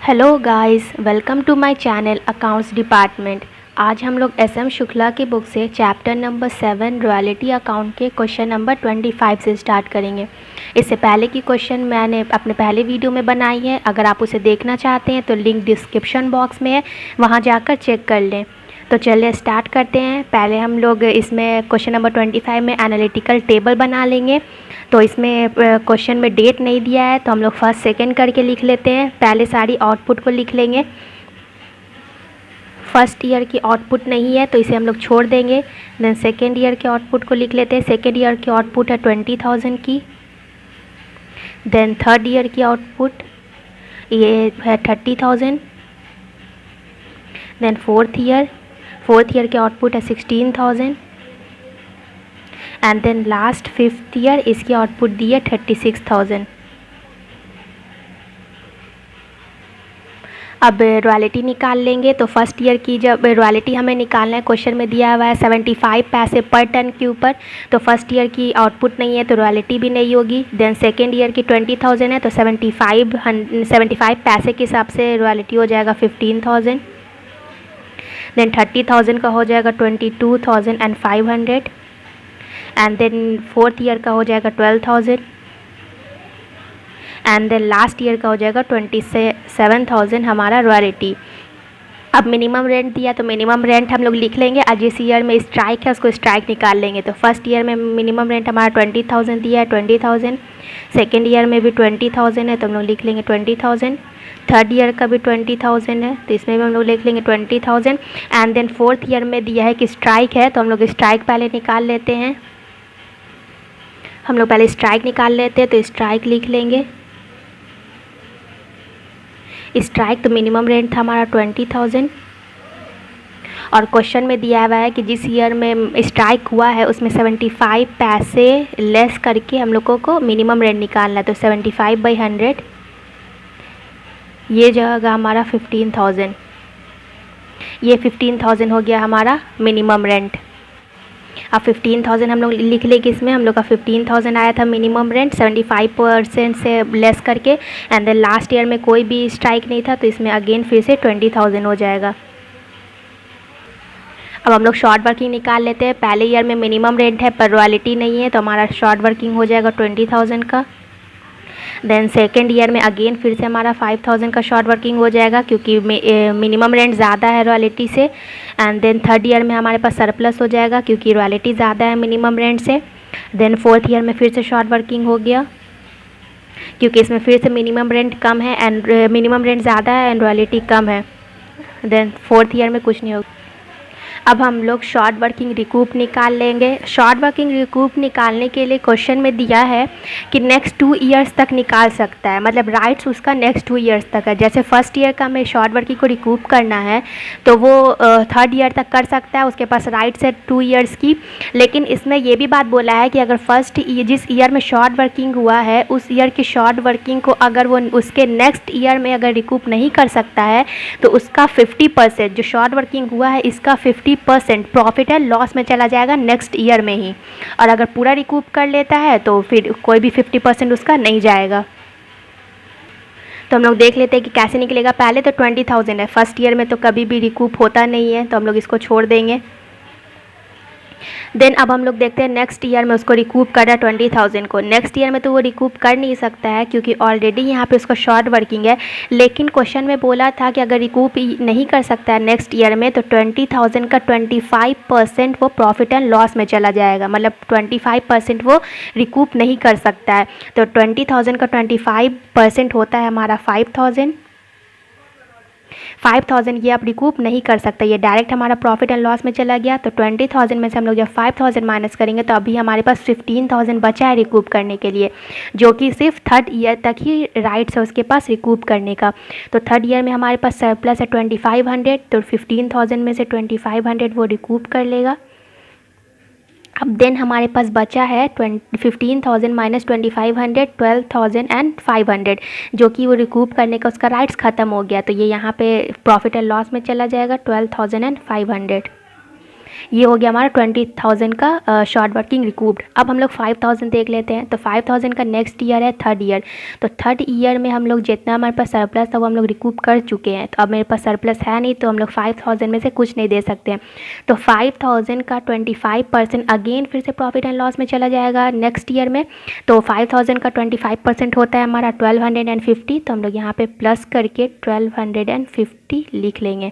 Hello guys, welcome to my channel accounts department. आज हम लोग एस.एम. शुक्ला की बुक से चैप्टर नंबर 7 रॉयल्टी अकाउंट के क्वेश्चन नंबर 25 से स्टार्ट करेंगे। इससे पहले की क्वेश्चन मैंने अपने पहले वीडियो में बनाई है। अगर आप उसे देखना चाहते हैं तो लिंक डिस्क्रिप्शन बॉक्स में है, वहां जाकर चेक कर लें। तो चलिए स्टार्ट करते हैं। पहले हम लोग इसमें क्वेश्चन नंबर 25 में एनालिटिकल टेबल बना लेंगे। तो इसमें क्वेश्चन में डेट नहीं दिया है तो हम लोग फर्स्ट सेकंड करके लिख लेते हैं। पहले सारी आउटपुट को लिख लेंगे। फर्स्ट ईयर की आउटपुट नहीं है तो इसे हम लोग छोड़ देंगे। देन सेकेंड ईयर के आउटपुट को लिख लेते हैं। सेकेंड ईयर की आउटपुट है 20,000 की। देन थर्ड ईयर की आउटपुट ये है 30,000। देन फोर्थ ईयर के आउटपुट है 16,000 and then last fifth year इसकी आउटपुट दी है 36,000। अब रॉयल्टी निकाल लेंगे। तो फर्स्ट ईयर की जब रॉयल्टी हमें निकालना है, क्वेश्चन में दिया हुआ है 75 पैसे पर टन के ऊपर। तो फर्स्ट ईयर की आउटपुट नहीं है तो रॉयल्टी भी नहीं होगी। देन सेकेंड ईयर की 20,000 है तो 75 पैसे के हिसाब से रॉयल्टी हो जाएगा 15,000। देन 30,000 का हो जाएगा 22,500 एंड देन फोर्थ ईयर का हो जाएगा 12,000 एंड देन लास्ट ईयर का हो जाएगा 27,000 हमारा रॉयल्टी। अब मिनिमम रेंट दिया तो मिनिमम रेंट हम लोग लिख लेंगे। आज जिस ईयर में स्ट्राइक है उसको स्ट्राइक निकाल लेंगे। तो फर्स्ट ईयर में मिनिमम रेंट हमारा 20,000 दिया है, 20,000। सेकेंड ईयर में भी 20,000 है तो हम लोग लिख लेंगे 20,000। थर्ड ईयर का भी 20,000 है तो इसमें भी हम लोग लिख लेंगे 20,000 एंड देन फोर्थ ईयर में दिया है कि स्ट्राइक है तो हम लोग स्ट्राइक पहले निकाल लेते हैं। हम लोग पहले स्ट्राइक निकाल लेते हैं तो स्ट्राइक लिख लेंगे। स्ट्राइक तो मिनिमम रेंट था हमारा 20,000 और क्वेश्चन में दिया हुआ है कि जिस ईयर में स्ट्राइक हुआ है उसमें 75 पैसे लेस करके हम लोगों को मिनिमम रेंट निकालना है। तो 75/100 ये जगह हमारा 15,000। ये 15,000 हो गया हमारा मिनिमम रेंट। अब 15,000 हम लोग लिख लेंगे। इसमें हम लोग का 15,000 आया था मिनिमम रेंट 75% से लेस करके एंड देन लास्ट ईयर में कोई भी स्ट्राइक नहीं था तो इसमें अगेन फिर से 20,000 हो जाएगा। अब हम लोग शॉर्ट वर्किंग निकाल लेते हैं। पहले ईयर में मिनिमम रेंट है पर रॉयल्टी नहीं है तो हमारा शॉर्ट वर्किंग हो जाएगा 20,000 का। देन सेकेंड ईयर में अगेन फिर से हमारा 5,000 का शॉर्ट वर्किंग हो जाएगा क्योंकि मिनिमम रेंट ज़्यादा है रॉयल्टी से। एंड देन थर्ड ईयर में हमारे पास सरप्लस हो जाएगा क्योंकि रॉयल्टी ज़्यादा है मिनिमम रेंट से। देन फोर्थ ईयर में फिर से शॉर्ट वर्किंग हो गया क्योंकि इसमें फिर से मिनिमम रेंट कम है एंड मिनिमम रेंट ज़्यादा है एंड रॉयल्टी कम है। देन फोर्थ ईयर में कुछ नहीं होगा। अब हम लोग शॉर्ट वर्किंग रिकूप निकाल लेंगे। शॉर्ट वर्किंग रिकूप निकालने के लिए क्वेश्चन में दिया है कि नेक्स्ट 2 ईयर्स तक निकाल सकता है, मतलब राइट्स उसका नेक्स्ट 2 ईयर्स तक है। जैसे फर्स्ट ईयर का हमें शॉर्ट वर्किंग को रिकूप करना है तो वो थर्ड ईयर तक कर सकता है, उसके पास राइट्स है 2 ईयर्स की। लेकिन इसमें ये भी बात बोला है कि अगर जिस ईयर में शॉर्ट वर्किंग हुआ है उस ईयर की शॉर्ट वर्किंग को अगर वो उसके नेक्स्ट ईयर में अगर रिकूप नहीं कर सकता है तो उसका 50% जो शॉर्ट वर्किंग हुआ है इसका 50% प्रॉफिट है लॉस में चला जाएगा नेक्स्ट ईयर में ही। और अगर पूरा रिकूप कर लेता है तो फिर कोई भी 50% उसका नहीं जाएगा। तो हम लोग देख लेते हैं कि कैसे निकलेगा। पहले तो 20,000 है, फर्स्ट ईयर में तो कभी भी रिकूप होता नहीं है तो हम लोग इसको छोड़ देंगे। देन अब हम लोग देखते हैं नेक्स्ट ईयर में उसको रिकूप कर रहा है 20,000 को। नेक्स्ट ईयर में तो वो रिकूप कर नहीं सकता है क्योंकि ऑलरेडी यहाँ पे उसका शॉर्ट वर्किंग है। लेकिन क्वेश्चन में बोला था कि अगर रिकूप नहीं कर सकता है नेक्स्ट ईयर में तो 20,000 का 25% वो प्रॉफिट एंड लॉस में चला जाएगा, मतलब 25% वो रिकूप नहीं कर सकता है। तो 20,000 का 25% होता है हमारा 5,000 ये आप रिकूप नहीं कर सकता, ये डायरेक्ट हमारा प्रॉफिट एंड लॉस में चला गया। तो 20,000 में से हम लोग जब 5,000 माइनस करेंगे तो अभी हमारे पास 15,000 बचा है रिकूप करने के लिए, जो कि सिर्फ थर्ड ईयर तक ही राइट्स है उसके पास रिकूप करने का। तो थर्ड ईयर में हमारे पास सरप्लस है 2,500 तो 15,000 में से 2,500 वो रिकूप कर लेगा। अब देन हमारे पास बचा है 15,000 माइनस 2,500 12,500 जो कि वो रिकूप करने का उसका राइट्स ख़त्म हो गया। तो ये यहाँ पे प्रॉफिट एंड लॉस में चला जाएगा 12,500। ये हो गया हमारा 20,000 का शॉर्ट वर्किंग रिकूप्ड। अब हम लोग 5,000 देख लेते हैं। तो 5,000 का नेक्स्ट ईयर है थर्ड ईयर। तो थर्ड ईयर में हम लोग जितना हमारे पास सरप्लस था वो हम लोग रिकूप कर चुके हैं। तो अब मेरे पास सरप्लस है नहीं, तो हम लोग 5,000 में से कुछ नहीं दे सकते हैं। तो 5,000 का 25% अगेन फिर से प्रॉफिट एंड लॉस में चला जाएगा नेक्स्ट ईयर में। तो 5,000 का 25% होता है हमारा 1250। तो हम लोग यहाँ पे प्लस करके 1250 लिख लेंगे।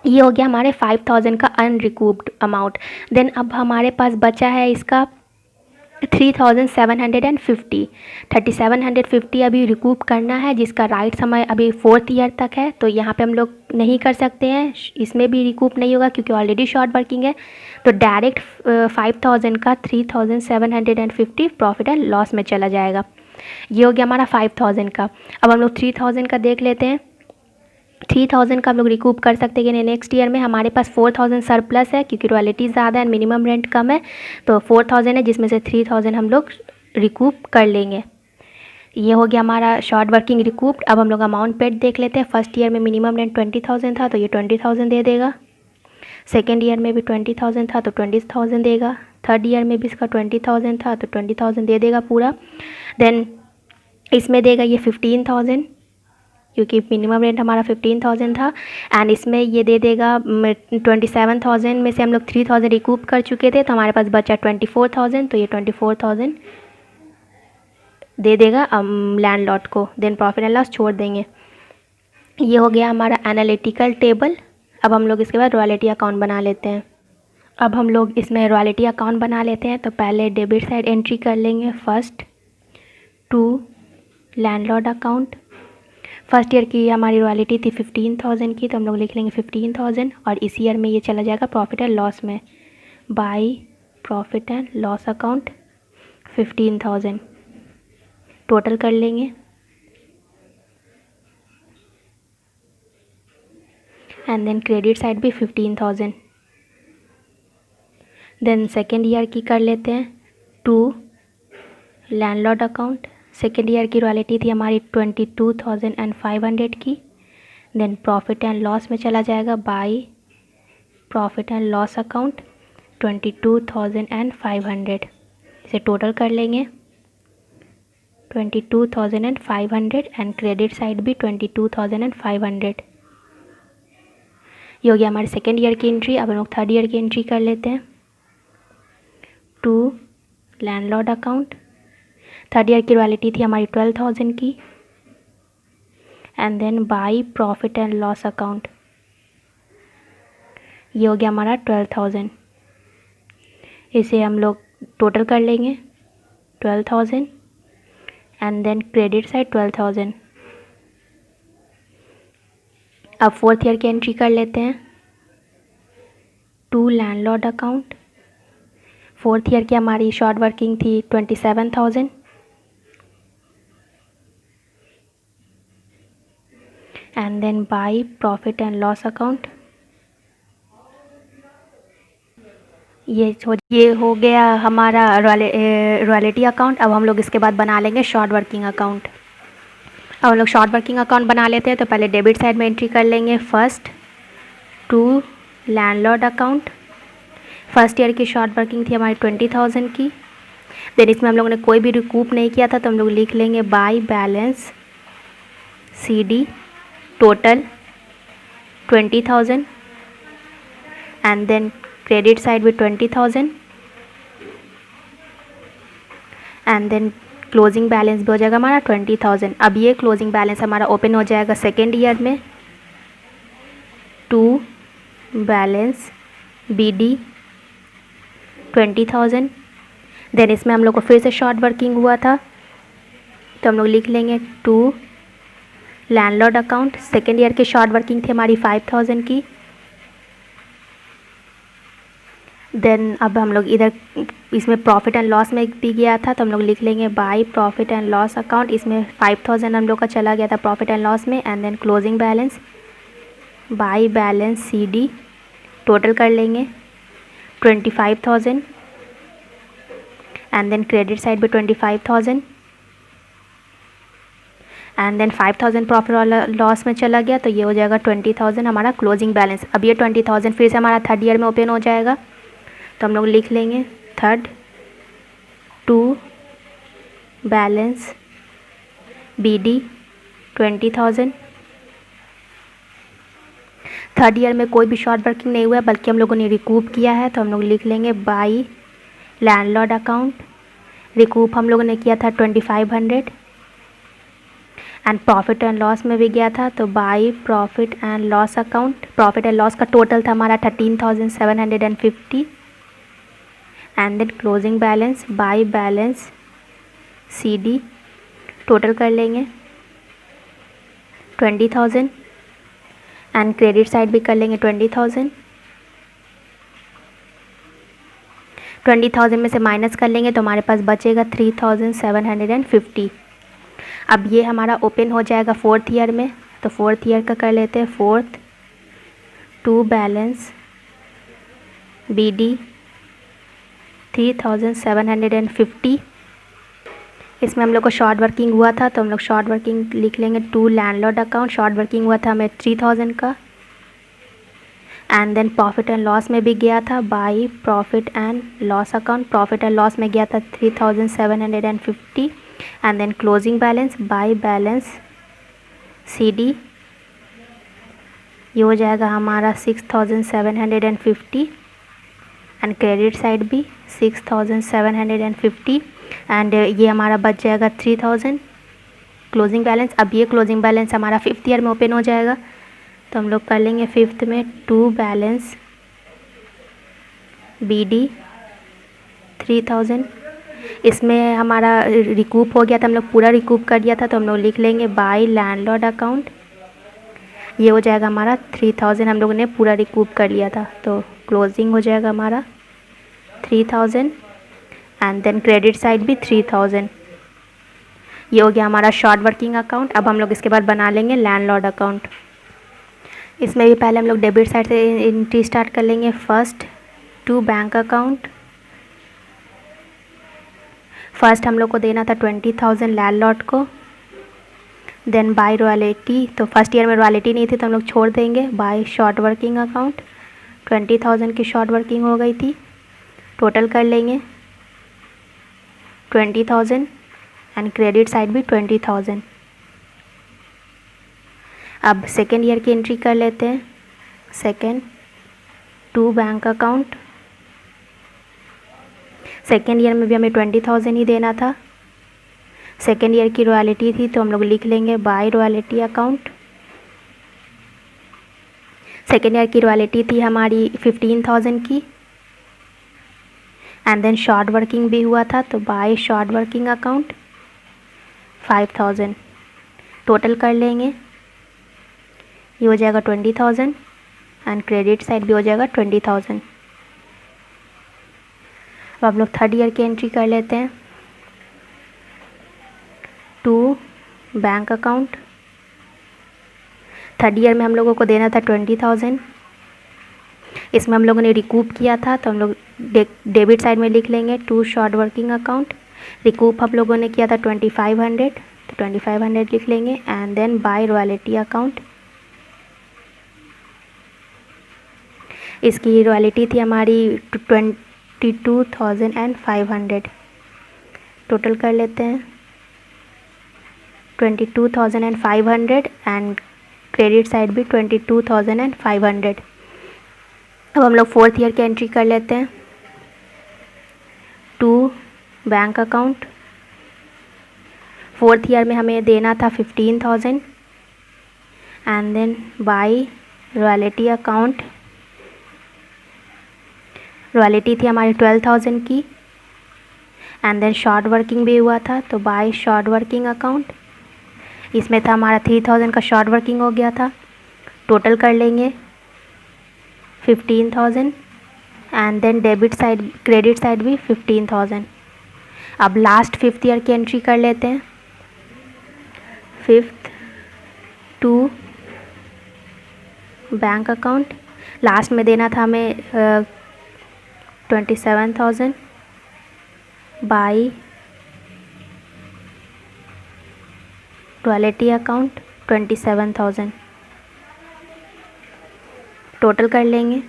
ये हो गया हमारे 5,000 का अनरिकूप्ड अमाउंट। देन अब हमारे पास बचा है इसका 3,750। 3,750 अभी रिकूप करना है, जिसका राइट समय अभी फोर्थ ईयर तक है। तो यहाँ पे हम लोग नहीं कर सकते हैं, इसमें भी रिकूप नहीं होगा क्योंकि ऑलरेडी शॉर्ट वर्किंग है। तो डायरेक्ट 5,000 का 3,750 प्रॉफिट एंड लॉस में चला जाएगा। ये हो गया हमारा 5,000 का। अब हम लोग 3,000 का देख लेते हैं। 3,000 का हम लोग रिकूप कर सकते हैं कि नेक्स्ट ईयर में। हमारे पास 4,000 सरप्लस है क्योंकि रॉयल्टी ज़्यादा है, मिनिमम रेंट कम है। तो 4,000 है, जिसमें से 3,000 हम लोग रिकूप कर लेंगे। ये हो गया हमारा शॉर्ट वर्किंग रिकूप्ड। अब हम लोग अमाउंट पेड देख लेते हैं। फर्स्ट ईयर में मिनिमम रेंट 20,000 था, तो ये 20,000 दे देगा। सेकेंड ईयर में भी 20,000 था, तो 20,000 देगा। थर्ड ईयर में भी इसका 20,000 था, तो 20,000 दे देगा पूरा। देन इसमें देगा ये 15,000 क्योंकि मिनिमम रेंट हमारा 15,000 था। एंड इसमें ये दे देगा 27,000 में से हम लोग 3,000 रिकूप कर चुके थे, तो हमारे पास बचा 24,000। तो ये 24,000 दे देगा लैंडलॉर्ड को। देन प्रॉफिट एंड लॉस छोड़ देंगे। ये हो गया हमारा एनालिटिकल टेबल। अब हम लोग इसके बाद रॉयल्टी अकाउंट बना लेते हैं। अब हम लोग इसमें रॉयल्टी अकाउंट बना लेते हैं। तो पहले डेबिट साइड एंट्री कर लेंगे first to landlord account. First year की हमारी रॉयल्टी थी 15,000 की, तो हम लोग लिख लेंगे 15,000। और इस ईयर में ये चला जाएगा प्रॉफिट एंड लॉस में। Bye profit and loss account 15,000 total कर लेंगे। एंड देन क्रेडिट साइड भी 15,000। देन सेकेंड ईयर की कर लेते हैं to landlord account. Second year की रॉयल्टी थी हमारी 22,500 की। देन प्रॉफिट एंड लॉस में चला जाएगा bye profit and loss account 22,500। इसे टोटल कर लेंगे 22,500 एंड क्रेडिट साइड भी 22,500। ये हो गया हमारे सेकेंड ईयर की एंट्री। अब हम लोग थर्ड ईयर की एंट्री कर लेते हैं to landlord account. Third year की रॉयल्टी थी हमारी 12,000 की। And then by profit and loss account ये हो गया हमारा 12,000। इसे हम लोग टोटल कर लेंगे 12,000 एंड देन क्रेडिट साइड 12,000। अब फोर्थ ईयर की एंट्री कर लेते हैं to landlord account. Fourth year की हमारी शॉर्ट वर्किंग थी 27,000। And then by profit and loss account ये हो गया हमारा रॉयल्टी अकाउंट। अब हम लोग इसके बाद बना लेंगे शॉर्ट वर्किंग अकाउंट। अब हम लोग शॉर्ट वर्किंग अकाउंट बना लेते हैं। तो पहले डेबिट साइड में एंट्री कर लेंगे first to landlord account. First year की शॉर्ट वर्किंग थी हमारी 20,000 की। देन इसमें हम लोगों ने कोई भी रिकूप नहीं किया था, तो हम लोग लिख लेंगे by balance CD total 20,000 and then credit side भी 20,000 एंड देन क्लोजिंग बैलेंस भी हो जाएगा हमारा 20,000। अब ये क्लोजिंग बैलेंस हमारा ओपन हो जाएगा सेकेंड ईयर में टू बैलेंस BD 20,000। देन इसमें हम लोग को फिर से शॉर्ट वर्किंग हुआ था, तो हम लोग लिख लेंगे to landlord account. Second year की शॉर्ट वर्किंग थी हमारी 5,000 की। देन अब हम लोग इधर इसमें प्रॉफिट एंड लॉस में भी गया था, तो हम लोग लिख लेंगे by profit and loss account. इसमें 5,000 हम लोग का चला गया था प्रॉफिट एंड लॉस में। And then closing balance by balance CD total कर लेंगे 25,000 एंड देन क्रेडिट साइड भी 25,000 एंड देन 5000 प्रॉफिट और लॉस में चला गया, तो ये हो जाएगा 20,000 हमारा क्लोजिंग बैलेंस। अब ये 20,000 फिर से हमारा थर्ड ईयर में ओपन हो जाएगा, तो हम लोग लिख लेंगे third to balance BD 20,000। Third year में कोई भी शॉर्ट वर्किंग नहीं हुआ है, बल्कि हम लोगों ने रिकूप किया है, तो हम लोग लिख लेंगे बाई लैंडलॉर्ड अकाउंट। रिकूप हम लोगों ने किया था 2500 एंड प्रॉफिट एंड लॉस में भी गया था, तो by profit and loss account. Profit and loss का टोटल था हमारा 13,750 and then closing balance by balance CD total कर लेंगे 20,000 एंड क्रेडिट साइड भी कर लेंगे 20,000। 20,000 में से माइनस कर लेंगे तो हमारे पास बचेगा 3,750। अब ये हमारा ओपन हो जाएगा फोर्थ ईयर में, तो फोर्थ ईयर का कर लेते हैं फोर्थ टू बैलेंस BD 3,750। इसमें हम लोग को शॉर्ट वर्किंग हुआ था, तो हम लोग शॉर्ट वर्किंग लिख लेंगे to landlord account. Short working हुआ था हमें 3,000 का and then profit and loss में भी गया था by profit and loss account. Profit and loss में गया था 3,750 and then closing balance by balance CD ये हो जाएगा हमारा 6,750 एंड क्रेडिट साइड भी 6,750 एंड ये हमारा बच जाएगा 3,000 क्लोजिंग बैलेंस। अब ये क्लोजिंग बैलेंस हमारा फिफ्थ ईयर में ओपन हो जाएगा, तो हम लोग कर लेंगे फिफ्थ में टू बैलेंस BD 3,000। इसमें हमारा रिकूप हो गया था, हम लोग पूरा रिकूप कर दिया था, तो हम लोग लिख लेंगे बाई लैंडलॉर्ड अकाउंट। ये हो जाएगा हमारा 3,000, हम लोगों ने पूरा रिकूप कर लिया था, तो क्लोजिंग हो जाएगा हमारा 3,000 एंड देन क्रेडिट साइड भी 3,000। ये हो गया हमारा शॉर्ट वर्किंग अकाउंट। अब हम लोग इसके बाद बना लेंगे लैंडलॉर्ड अकाउंट। इसमें भी पहले हम लोग डेबिट साइड से एंट्री स्टार्ट कर लेंगे। First to bank account. First हम लोग को देना था 20,000 लैंडलॉर्ड को, देन बाय रॉयल्टी। तो फर्स्ट ईयर में रॉयल्टी नहीं थी, तो हम लोग छोड़ देंगे। बाय शॉर्ट वर्किंग अकाउंट 20,000 की शॉर्ट वर्किंग हो गई थी, टोटल कर लेंगे 20,000 एंड क्रेडिट साइड भी 20,000। अब सेकेंड ईयर की एंट्री कर लेते हैं। Second to bank account. Second year में भी हमें 20,000 ही देना था। सेकेंड ईयर की रॉयल्टी थी, तो हम लोग लिख लेंगे by royalty account. Second year की रॉयल्टी थी हमारी 15,000 की एंड देन शॉर्ट वर्किंग भी हुआ था, तो by short working account 5,000 total कर लेंगे। ये हो जाएगा 20,000 एंड क्रेडिट साइड भी हो जाएगा 20,000। अब हम लोग थर्ड ईयर की एंट्री कर लेते हैं। To bank account. Third year में हम लोगों को देना था 20,000। इसमें हम लोगों ने रिकूप किया था, तो हम लोग डेबिट साइड में लिख लेंगे to short working account. Recoup हम लोगों ने किया था 2,500, तो 2,500 लिख लेंगे and then by royalty account. इसकी रॉयल्टी थी हमारी 22,500, टोटल कर लेते हैं 22,500 एंड क्रेडिट साइड भी 22,500। अब हम लोग फोर्थ ईयर की एंट्री कर लेते हैं। To bank account. Fourth year में हमें देना था 15,000 and then by royalty account. Royalty थी हमारी 12,000 की एंड देन शॉर्ट वर्किंग भी हुआ था, तो बाय शॉर्ट वर्किंग अकाउंट। इसमें था हमारा 3,000 का शॉर्ट वर्किंग हो गया था, टोटल कर लेंगे 15,000 and then debit side credit side भी 15,000। अब लास्ट फिफ्थ ईयर की एंट्री कर लेते हैं। Fifth to bank account. Last में देना था हमें 27,000 बाई रॉयल्टी अकाउंट 27,000 टोटल कर लेंगे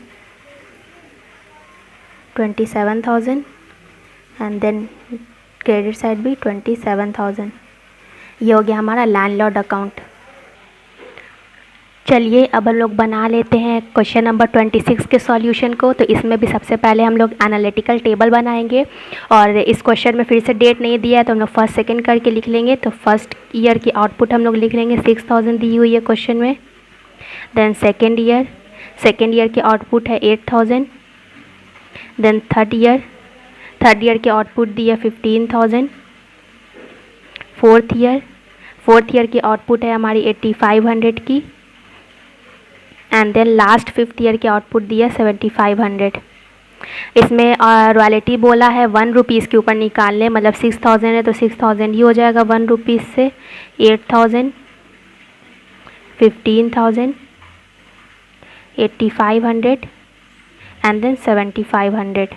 27,000 एंड देन क्रेडिट साइड भी 27,000। ये हो गया हमारा लैंडलॉर्ड अकाउंट। चलिए अब हम लोग बना लेते हैं क्वेश्चन नंबर 26 के सॉल्यूशन को। तो इसमें भी सबसे पहले हम लोग एनालिटिकल टेबल बनाएंगे और इस क्वेश्चन में फिर से डेट नहीं दिया है तो हम लोग फर्स्ट सेकंड करके लिख लेंगे। तो फर्स्ट ईयर की आउटपुट हम लोग लिख लेंगे 6,000 दी हुई है क्वेश्चन में। देन सेकेंड ईयर की आउटपुट है 8,000। देन थर्ड ईयर की आउटपुट दी है 15,000। फोर्थ ईयर की आउटपुट है हमारी 8,500 की। And then last fifth year की आउटपुट दी है 7,500। इसमें रॉयल्टी बोला है 1 रुपीज़ के ऊपर निकालने, मतलब 6,000 है तो 6,000 ही हो जाएगा 1 रुपीज़ से। 8,000, 15,000, 8,500 एंड देन 7,500।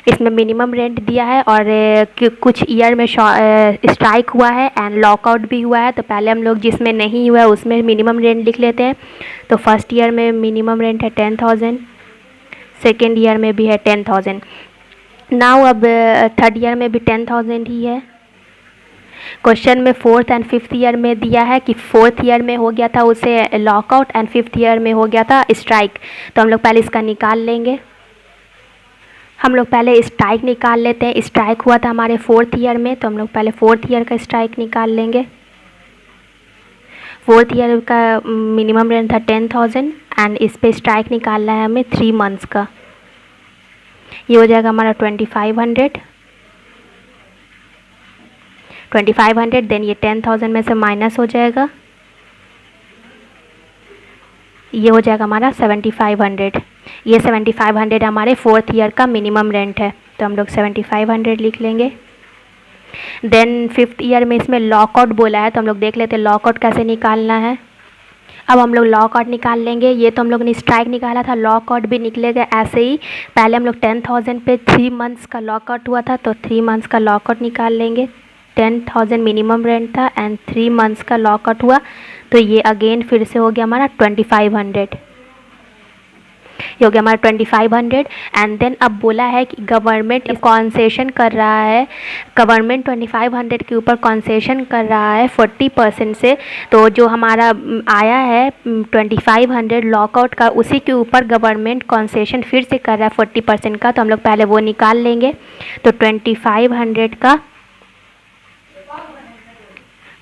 इसमें मिनिमम रेंट दिया है और कुछ ईयर में स्ट्राइक हुआ है एंड लॉकआउट भी हुआ है। तो पहले हम लोग जिसमें नहीं हुआ है उसमें मिनिमम रेंट लिख लेते हैं। तो फर्स्ट ईयर में मिनिमम रेंट है 10,000, सेकेंड ईयर में भी है 10,000। नाउ अब थर्ड ईयर में भी 10,000 ही है। क्वेश्चन में फोर्थ एंड फिफ्थ ईयर में दिया है कि फोर्थ ईयर में हो गया था उसे लॉकआउट एंड फिफ्थ ईयर में हो गया था स्ट्राइक। तो हम लोग पहले इसका निकाल लेंगे। हम लोग पहले स्ट्राइक निकाल लेते हैं। स्ट्राइक हुआ था हमारे फोर्थ ईयर में तो हम लोग पहले फोर्थ ईयर का स्ट्राइक निकाल लेंगे। फोर्थ ईयर का मिनिमम रेंट था 10,000 एंड इस पे स्ट्राइक निकालना है हमें 3 मंथ्स का। ये हो जाएगा हमारा 2,500। देन ये 10,000 में से माइनस हो जाएगा, ये हो जाएगा हमारा 7,500। ये 7,500 हमारे फोर्थ ईयर का मिनिमम रेंट है तो हम लोग 7,500 लिख लेंगे। देन फिफ्थ ईयर में इसमें लॉकआउट बोला है तो हम लोग देख लेते हैं लॉकआउट कैसे निकालना है। अब हम लोग लॉकआउट निकाल लेंगे। ये तो हम लोग ने स्ट्राइक निकाला था, लॉकआउट भी निकलेगा ऐसे ही। पहले हम लोग 10,000 पे 3 मंथ्स का लॉकआउट हुआ था तो 3 मंथ्स का लॉकआउट निकाल लेंगे। 10,000 मिनिमम रेंट था एंड 3 मंथ्स का लॉकआउट हुआ तो ये अगेन फिर से हो गया हमारा 2,500। ये हो गया हमारा 2,500 एंड देन अब बोला है कि गवर्नमेंट कॉन्सेशन कर रहा है, गवर्नमेंट 2,500 के ऊपर कॉन्सेशन कर रहा है 40% से। तो जो हमारा आया है 2,500 लॉकआउट का उसी के ऊपर गवर्नमेंट कॉन्सेशन फिर से कर रहा है 40% का। तो हम लोग पहले वो निकाल लेंगे। तो 2,500 का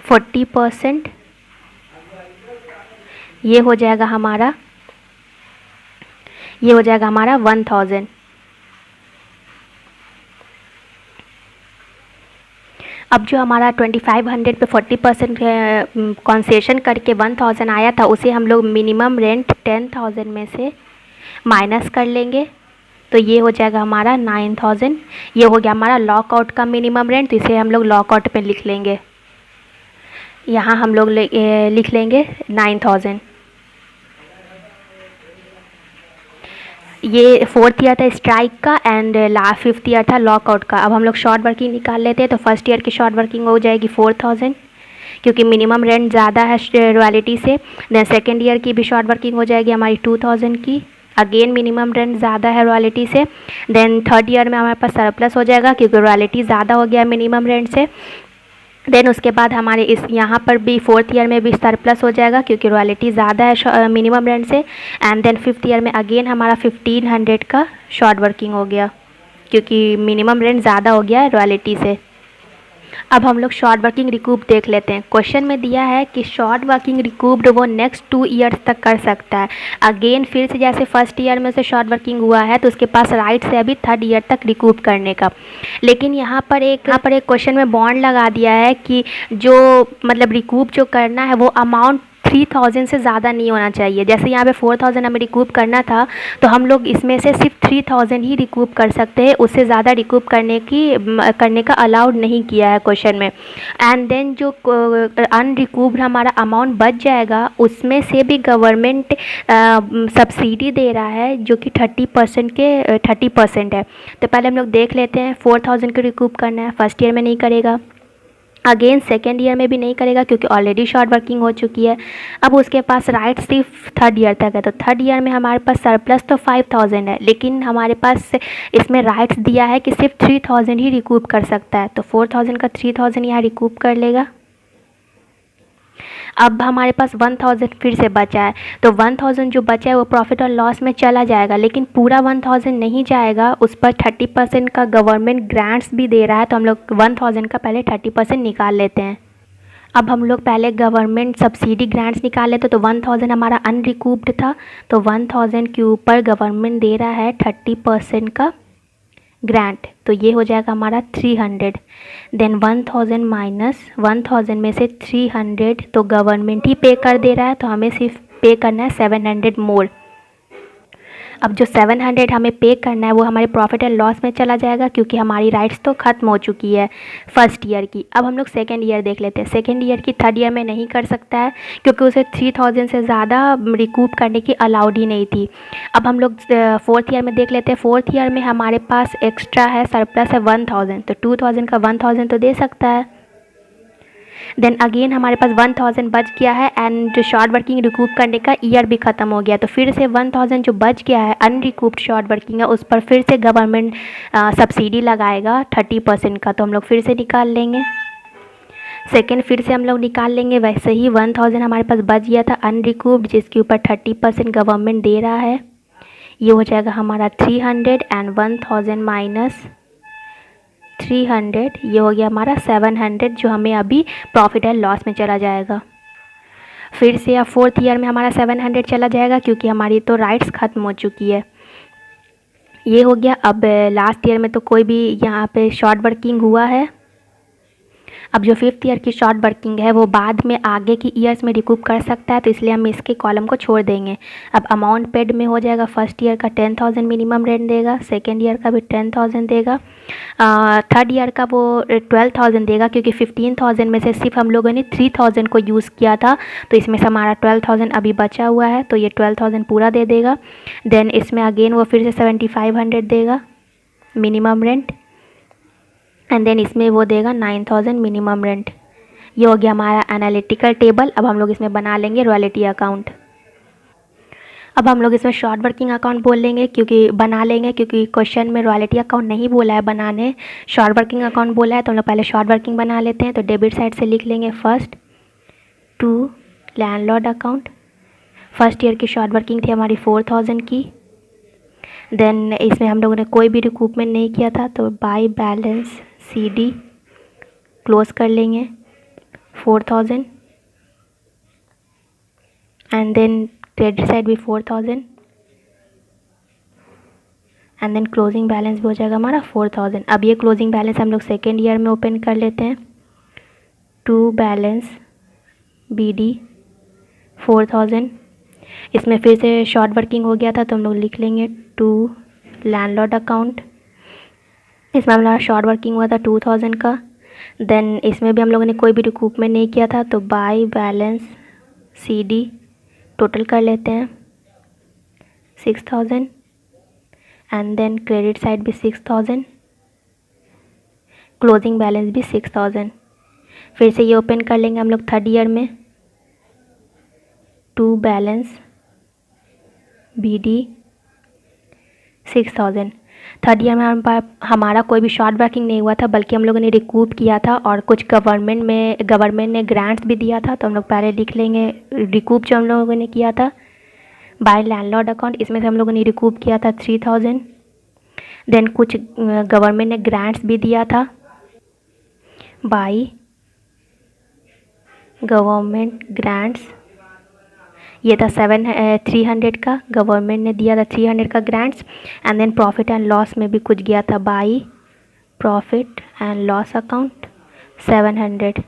40% ये हो जाएगा हमारा 1,000। अब जो हमारा 2,500 पे 40% कॉन्सेशन करके 1,000 आया था उसे हम लोग मिनिमम रेंट 10,000 में से माइनस कर लेंगे तो ये हो जाएगा हमारा 9,000। ये हो गया हमारा लॉकआउट का मिनिमम रेंट तो इसे हम लोग लॉकआउट पे लिख लेंगे। यहाँ हम लोग लिख लेंगे 9,000। ये फोर्थ ईयर था स्ट्राइक का एंड लास्ट फिफ्थ ईयर था लॉकआउट का। अब हम लोग शॉर्ट वर्किंग निकाल लेते हैं। तो फर्स्ट ईयर की शॉर्ट वर्किंग हो जाएगी 4,000 क्योंकि मिनिमम रेंट ज़्यादा है रॉयल्टी से। देन सेकेंड ईयर की भी शॉर्ट वर्किंग हो जाएगी हमारी 2,000 की, अगेन मिनिमम रेंट ज़्यादा है रॉयल्टी से। देन थर्ड ईयर में हमारे पास सरप्लस हो जाएगा क्योंकि रॉयल्टी ज़्यादा हो गया मिनिमम रेंट से। देन उसके बाद हमारे इस यहाँ पर भी फोर्थ ईयर में भी सरप्लस हो जाएगा क्योंकि रॉयल्टी ज़्यादा है मिनिमम रेंट से। एंड देन फिफ्थ ईयर में अगेन हमारा 1,500 का शॉर्ट वर्किंग हो गया क्योंकि मिनिमम रेंट ज़्यादा हो गया है रॉयल्टी से। अब हम लोग शॉर्ट वर्किंग रिकूप देख लेते हैं। क्वेश्चन में दिया है कि शॉर्ट वर्किंग रिकूप्ड वो नेक्स्ट 2 ईयर्स तक कर सकता है। अगेन फिर से जैसे फर्स्ट ईयर में से शॉर्ट वर्किंग हुआ है तो उसके पास राइट से अभी थर्ड ईयर तक रिकूप करने का। लेकिन यहाँ पर एक क्वेश्चन में बॉन्ड लगा दिया है कि जो मतलब रिकूप जो करना है वो अमाउंट 3,000 से ज़्यादा नहीं होना चाहिए। जैसे यहाँ पे 4,000 हमें रिकूप करना था तो हम लोग इसमें से सिर्फ 3,000 ही रिकूप कर सकते हैं, उससे ज़्यादा रिकूप करने का अलाउड नहीं किया है क्वेश्चन में। एंड देन जो अनरिकूप्ड हमारा अमाउंट बच जाएगा उसमें से भी गवर्नमेंट सब्सिडी दे रहा है जो कि 30% है। तो पहले हम लोग देख लेते हैं 4,000 को रिकूप करना है, फर्स्ट ईयर में नहीं करेगा। अगेन सेकेंड ईयर में भी नहीं करेगा क्योंकि ऑलरेडी शॉर्ट वर्किंग हो चुकी है। अब उसके पास राइट सिर्फ थर्ड ईयर तक है, तो थर्ड ईयर में हमारे पास सरप्लस तो 5000 है, लेकिन हमारे पास इसमें राइट्स दिया है कि सिर्फ 3000 ही रिकूप कर सकता है, तो 4000 का 3000 यहाँ रिकूप कर लेगा। अब हमारे पास 1000 फिर से बचा है, तो 1000 जो बचा है वो प्रॉफिट और लॉस में चला जाएगा, लेकिन पूरा 1000 नहीं जाएगा, उस पर 30% का गवर्नमेंट ग्रांट्स भी दे रहा है, तो हम लोग 1000 का पहले 30% निकाल लेते हैं। अब हम लोग पहले गवर्नमेंट सब्सिडी ग्रांट्स निकाल लेते, तो 1000 हमारा अनरिकूप्ड था, तो 1000 के ऊपर गवर्नमेंट दे रहा है 30% का ग्रांट, तो ये हो जाएगा हमारा 300। देन 1000 माइनस 1000 में से 300 तो गवर्नमेंट ही पे कर दे रहा है, तो हमें सिर्फ पे करना है 700 मोर। अब जो 700 हमें पे करना है वो हमारे प्रॉफिट एंड लॉस में चला जाएगा, क्योंकि हमारी राइट्स तो ख़त्म हो चुकी है फर्स्ट ईयर की। अब हम लोग सेकेंड ईयर देख लेते हैं। सेकेंड ईयर की थर्ड ईयर में नहीं कर सकता है, क्योंकि उसे 3000 से ज़्यादा रिकूप करने की अलाउड ही नहीं थी। अब हम लोग फोर्थ ईयर में देख लेते हैं। फोर्थ ईयर में हमारे पास एक्स्ट्रा है, सरप्लस है 1000, तो 2000 का 1000 तो दे सकता है। देन अगेन हमारे पास 1000 बच गया है, एंड जो शॉर्ट वर्किंग रिकूप करने का ईयर भी ख़त्म हो गया, तो फिर से 1000 जो बच गया है अनरिकूप्ड शॉर्ट वर्किंग है, उस पर फिर से गवर्नमेंट सब्सिडी लगाएगा 30% का, तो हम लोग फिर से निकाल लेंगे। सेकेंड फिर से हम लोग निकाल लेंगे। वैसे ही 1000 हमारे पास बच गया था अनरिकूप्ड, जिसके ऊपर 30% गवर्नमेंट दे रहा है, ये हो जाएगा हमारा 300, एंड 1000 माइनस 300 ये हो गया हमारा 700, जो हमें अभी प्रॉफिट एंड लॉस में चला जाएगा। फिर से अब फोर्थ ईयर में हमारा 700 चला जाएगा, क्योंकि हमारी तो राइट्स ख़त्म हो चुकी है। ये हो गया। अब लास्ट ईयर में तो कोई भी यहाँ पे शॉर्ट वर्किंग हुआ है। अब जो फिफ्थ ईयर की शॉर्ट वर्किंग है वो बाद में आगे की ईयर्स में रिकूप कर सकता है, तो इसलिए हम इसके कॉलम को छोड़ देंगे। अब अमाउंट पेड में हो जाएगा, फर्स्ट ईयर का 10000 मिनिमम रेंट देगा, सेकेंड ईयर का भी 10000 देगा, थर्ड ईयर का वो 12000 देगा, क्योंकि 15000 में से सिर्फ हम लोगों ने 3000 को यूज़ किया था, तो इसमें से हमारा 12000 अभी बचा हुआ है, तो ये 12000 पूरा दे देगा। देन इसमें अगेन वो फिर से 7500 देगा मिनिमम रेंट, एंड देन इसमें वो देगा 9000 मिनिमम रेंट। ये हो गया हमारा एनालिटिकल टेबल। अब हम लोग इसमें बना लेंगे रॉयल्टी अकाउंट। अब हम लोग इसमें शॉर्ट वर्किंग अकाउंट बोल लेंगे, क्योंकि बना लेंगे, क्योंकि क्वेश्चन में रॉयल्टी अकाउंट नहीं बोला है बनाने, शॉर्ट वर्किंग अकाउंट बोला है, तो हम लोग पहले शॉर्ट वर्किंग बना लेते हैं। तो डेबिट साइड से लिख लेंगे first to landlord account. First year की शॉर्ट वर्किंग थी हमारी 4000 की। देन इसमें हम लोगों ने कोई भी रिकूपमेंट नहीं किया था, तो बाय बैलेंस CD क्लोज कर लेंगे 4000, एंड देन क्रेडिट साइड भी 4000, एंड देन क्लोजिंग बैलेंस भी हो जाएगा हमारा 4000। अब ये क्लोजिंग बैलेंस हम लोग सेकेंड ईयर में ओपन कर लेते हैं। टू बैलेंस BD 4000, इसमें फिर से शॉर्ट वर्किंग हो गया था, तो हम लोग लिख लेंगे टू लैंडलॉर्ड अकाउंट। इसमें हमारा शॉर्ट वर्किंग हुआ था 2000 का। देन इसमें भी हम लोगों ने कोई भी रिकूपमेंट नहीं किया था, तो बाय बैलेंस CD टोटल कर लेते हैं 6000, एंड देन क्रेडिट साइड भी 6000, क्लोजिंग बैलेंस भी 6000। फिर से ये ओपन कर लेंगे हम लोग थर्ड ईयर में। To balance BD 6000। Third year में हमारा कोई भी शॉर्ट वर्किंग नहीं हुआ था, बल्कि हम लोगों ने रिकूप किया था, और कुछ गवर्नमेंट ने ग्रांट्स भी दिया था, तो हम लोग पहले लिख लेंगे रिकूप जो हम लोगों ने किया था बाय लैंडलॉर्ड अकाउंट। इसमें से हम लोगों ने रिकूप किया था 3000। देन कुछ गवर्नमेंट ने ग्रांट्स भी दिया था बाय गवर्नमेंट ग्रांट्स, ये था 300 का गवर्नमेंट ने दिया था, 300 का grants, and then profit and loss में भी कुछ गया था by profit and loss account 700।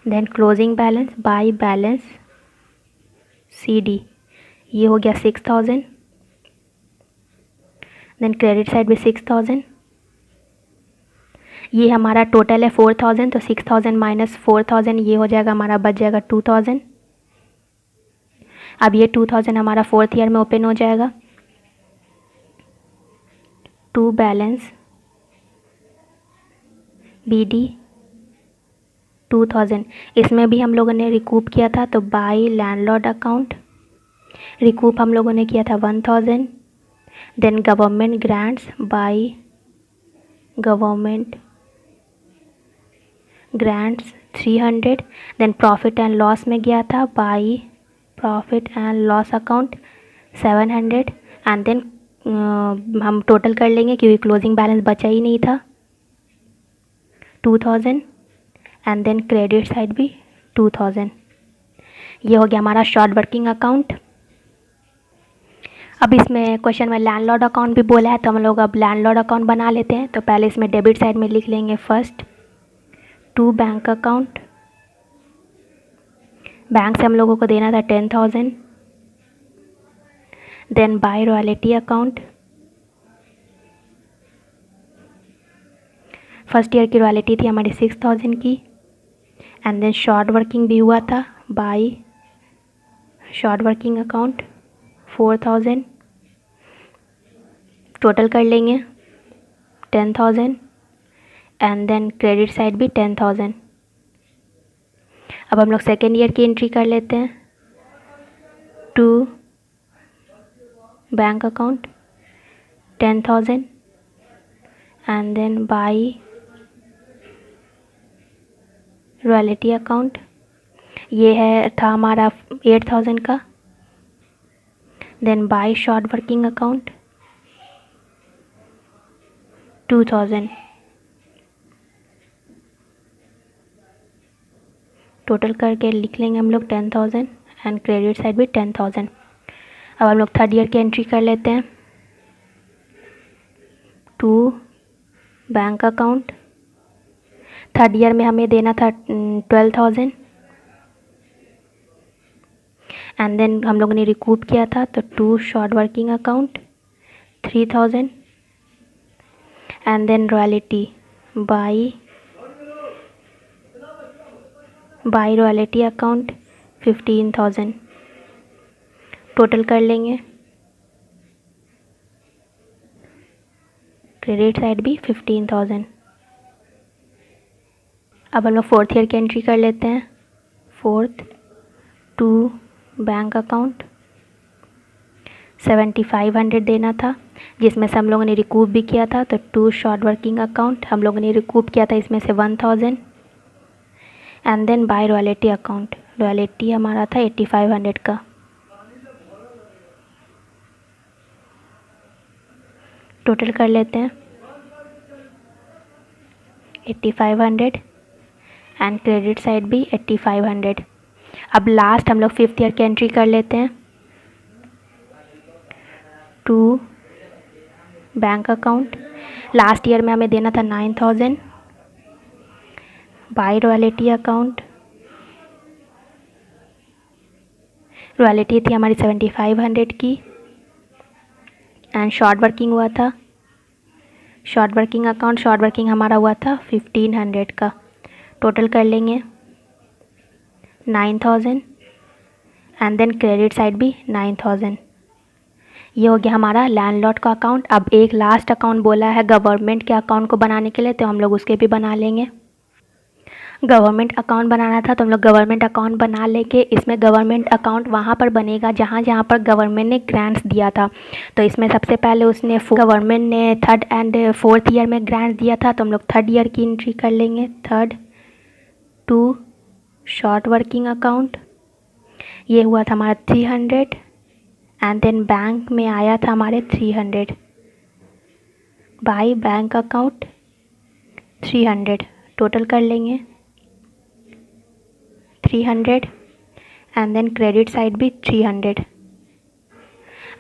Then closing balance by balance CD ये हो गया 6000। देन क्रेडिट साइड भी 6000। ये हमारा टोटल है 4000, तो 6000 माइनस 4000 ये हो जाएगा हमारा, बच जाएगा 2000। अब ये 2000 हमारा फोर्थ ईयर में ओपन हो जाएगा। To balance BD 2000। इसमें भी हम लोगों ने रिकूप किया था, तो बाई लैंडलॉर्ड अकाउंट रिकूप हम लोगों ने किया था 1000। Then government grants by government grants 300। Then profit and loss में गया था by profit and loss account 700। And then हम टोटल कर लेंगे क्योंकि क्लोजिंग बैलेंस बचा ही नहीं था, 2000। एंड देन क्रेडिट साइड भी 2000। ये हो गया हमारा शॉर्ट वर्किंग अकाउंट। अब इसमें क्वेश्चन में लैंडलॉर्ड अकाउंट भी बोला है, तो हम लोग अब लैंडलॉर्ड अकाउंट बना लेते हैं। तो पहले इसमें डेबिट साइड में लिख लेंगे first to bank account. Bank से हम लोगों को देना था 10,000। Then by royalty account, first year की रॉयल्टी थी हमारी 6,000 की। एंड देन शॉर्ट वर्किंग भी हुआ था by short working account 4,000। Total कर लेंगे 10,000। एंड देन क्रेडिट साइड भी 10,000। अब हम लोग सेकेंड ईयर की एंट्री कर लेते हैं, to bank account 10,000। And then by royalty account, ये है था हमारा 8,000 का। Then by short working account 2,000। Total करके लिख लेंगे हम लोग 10,000 एंड क्रेडिट साइड भी 10,000। अब हम लोग थर्ड ईयर की एंट्री कर लेते हैं, to bank account. Third year में हमें देना था 12,000। एंड देन हम लोगों ने रिकूप किया था, तो to short working account 3,000। And then royalty by royalty account 15,000। Total कर लेंगे क्रेडिट साइड भी 15,000। अब हम लोग फोर्थ ईयर की एंट्री कर लेते हैं, फोर्थ टू बैंक अकाउंट 7,500 देना था, जिसमें से हम लोगों ने रिकूप भी किया था। तो टू शॉर्ट वर्किंग अकाउंट हम लोगों ने रिकूप किया था इसमें से 1,000। And then by royalty account, royalty हमारा था 8,500 का। टोटल कर लेते हैं 8,500 एंड क्रेडिट साइड भी 8,500। अब लास्ट हम लोग फिफ्थ ईयर की एंट्री कर लेते हैं, to bank account. Last year में हमें देना था 9,000 बाय रॉयल्टी अकाउंट। रॉयल्टी थी हमारी 7,500 की एंड शॉर्ट वर्किंग हुआ था, short working account short working हमारा हुआ था 1,500 का। टोटल कर लेंगे 9,000 एंड देन क्रेडिट साइड भी 9,000। ये हो गया हमारा लैंडलॉर्ड का अकाउंट। अब एक लास्ट अकाउंट बोला है गवर्नमेंट के अकाउंट को बनाने के लिए, तो हम लोग उसके भी बना लेंगे। गवर्नमेंट अकाउंट बनाना था तो हम लोग गवर्नमेंट अकाउंट बना लेंगे। इसमें गवर्नमेंट अकाउंट वहाँ पर बनेगा जहाँ जहाँ पर गवर्नमेंट ने ग्रांट्स दिया था। तो इसमें सबसे पहले उसने गवर्नमेंट ने थर्ड एंड फोर्थ ईयर में ग्रांट्स दिया था, तो हम लोग थर्ड ईयर की एंट्री कर लेंगे, third to short working account. ये हुआ था हमारा 300 एंड देन बैंक में आया था हमारे 300 बाई बैंक अकाउंट 300। टोटल कर लेंगे 300 एंड देन क्रेडिट साइड भी 300।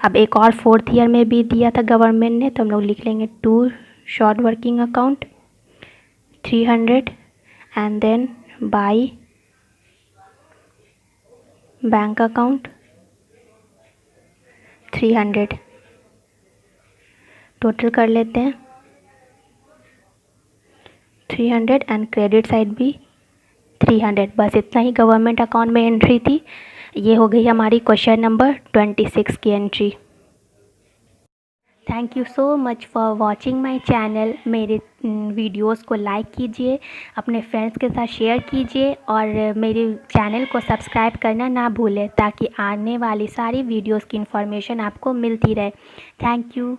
अब एक और फोर्थ ईयर में भी दिया था गवर्नमेंट ने, तो हम लोग लिख लेंगे to short working account 300 and then by bank account 300। Total कर लेते हैं 300 एंड क्रेडिट साइड भी 300। बस इतना ही गवर्नमेंट अकाउंट में एंट्री थी। ये हो गई हमारी क्वेश्चन नंबर 26 की entry. Thank you so much for watching my channel. मेरे वीडियोस को लाइक कीजिए, अपने फ्रेंड्स के साथ शेयर कीजिए और मेरे चैनल को सब्सक्राइब करना ना भूलें ताकि आने वाली सारी वीडियोस की इन्फॉर्मेशन आपको मिलती रहे। Thank you.